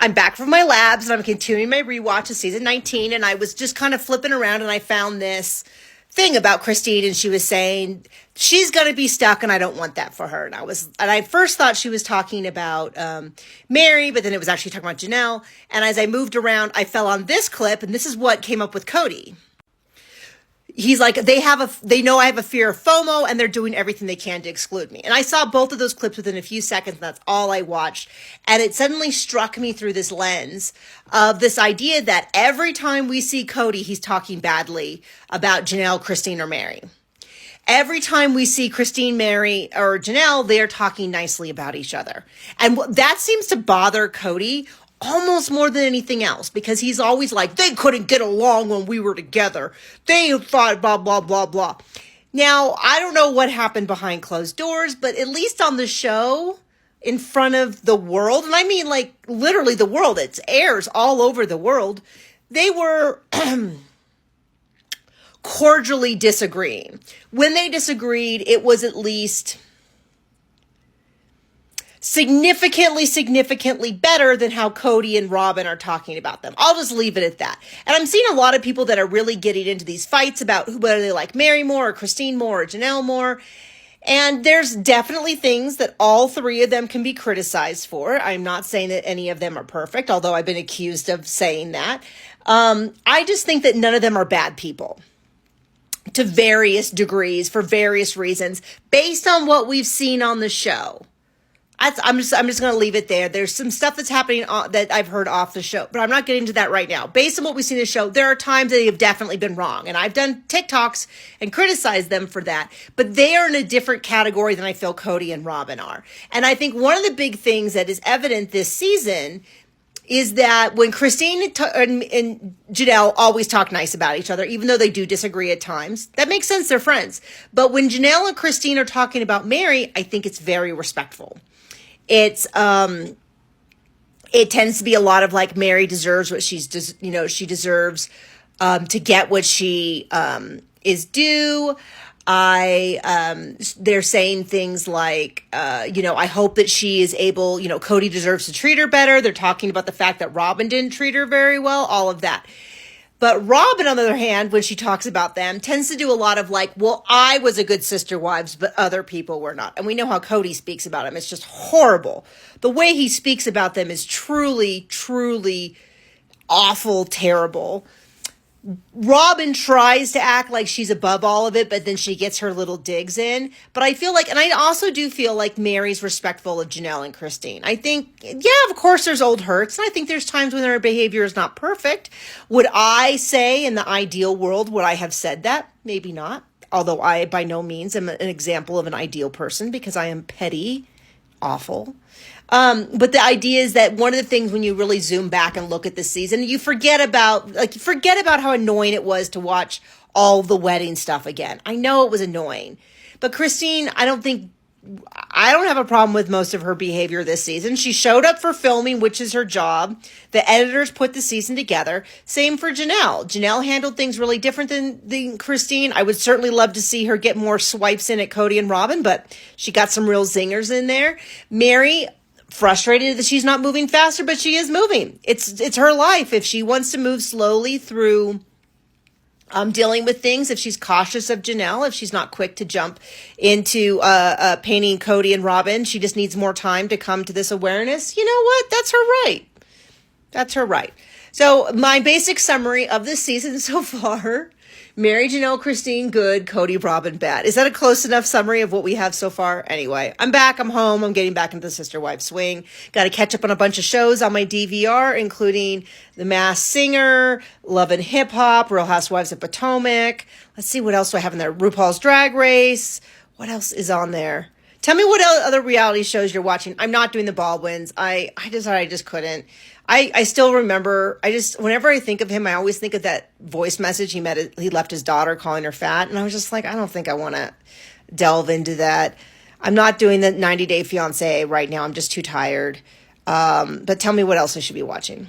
I'm back from my labs and I'm continuing my rewatch of season 19. And I was just kind of flipping around and I found this thing about Christine, and she was saying she's going to be stuck and I don't want that for her. And I first thought she was talking about Mary, but then it was actually talking about Janelle. And as I moved around, I fell on this clip, and this is what came up with Kody. He's like, they know I have a fear of FOMO and they're doing everything they can to exclude me. And I saw both of those clips within a few seconds. And that's all I watched. And it suddenly struck me through this lens of this idea that every time we see Kody, he's talking badly about Janelle, Christine, or Mary. Every time we see Christine, Mary, or Janelle, they're talking nicely about each other. And that seems to bother Kody almost more than anything else, because he's always like, they couldn't get along when we were together. They thought blah, blah, blah, blah. Now, I don't know what happened behind closed doors, but at least on the show, in front of the world, and I mean like literally the world, it airs all over the world, they were cordially disagreeing. When they disagreed, it was at least significantly better than how Kody and Robyn are talking about them. I'll just leave it at that. And I'm seeing a lot of people that are really getting into these fights about whether they like Mary more or Christine more or Janelle more. And there's definitely things that all three of them can be criticized for. I'm not saying that any of them are perfect, although I've been accused of saying that. I just think that none of them are bad people, to various degrees, for various reasons, based on what we've seen on the show. I'm just going to leave it there. There's some stuff that's happening that I've heard off the show, but I'm not getting into that right now. Based on what we've seen in the show, there are times that they have definitely been wrong, and I've done TikToks and criticized them for that, but they are in a different category than I feel Kody and Robyn are. And I think one of the big things that is evident this season is that when Christine and Janelle always talk nice about each other, even though they do disagree at times, that makes sense, they're friends. But when Janelle and Christine are talking about Mary, I think it's very respectful. It tends to be a lot of like, Mary deserves what she deserves to get what she is due. They're saying things like, I hope that she is able, Kody deserves to treat her better. They're talking about the fact that Robyn didn't treat her very well, all of that. But Robyn, on the other hand, when she talks about them, tends to do a lot of like, well, I was a good sister wives, but other people were not. And we know how Kody speaks about them. It's just horrible. The way he speaks about them is truly, truly awful, terrible. Robyn tries to act like she's above all of it, but then she gets her little digs in. But I feel like, and I also do feel like Mary's respectful of Janelle and Christine. I think, yeah, of course there's old hurts, and I think there's times when their behavior is not perfect. Would I say in the ideal world, would I have said that? Maybe not. Although I by no means am an example of an ideal person, because I am petty, awful. But the idea is that one of the things when you really zoom back and look at this season, you forget about how annoying it was to watch all the wedding stuff again. I know it was annoying, but Christine, I don't have a problem with most of her behavior this season. She showed up for filming, which is her job. The editors put the season together. Same for Janelle. Janelle handled things really different than Christine. I would certainly love to see her get more swipes in at Kody and Robyn, but she got some real zingers in there. Mary, frustrated that she's not moving faster, but she is moving. It's her life. If she wants to move slowly through dealing with things, if she's cautious of Janelle, if she's not quick to jump into painting Kody and Robyn, she just needs more time to come to this awareness. You know what? That's her right. That's her right. So my basic summary of this season so far: Mary, Janelle, Christine, good. Kody, Robyn, bad. Is that a close enough summary of what we have so far? Anyway, I'm back. I'm home. I'm getting back into the sister wife swing. Got to catch up on a bunch of shows on my DVR, including The Masked Singer, Love and Hip Hop, Real Housewives of Potomac. Let's see, what else do I have in there? RuPaul's Drag Race. What else is on there? Tell me what other reality shows you're watching. I'm not doing the Baldwins. I just couldn't. I still remember, whenever I think of him, I always think of that voice message he left his daughter calling her fat. And I was just like, I don't think I want to delve into that. I'm not doing the 90 Day Fiancé right now. I'm just too tired. But tell me what else I should be watching.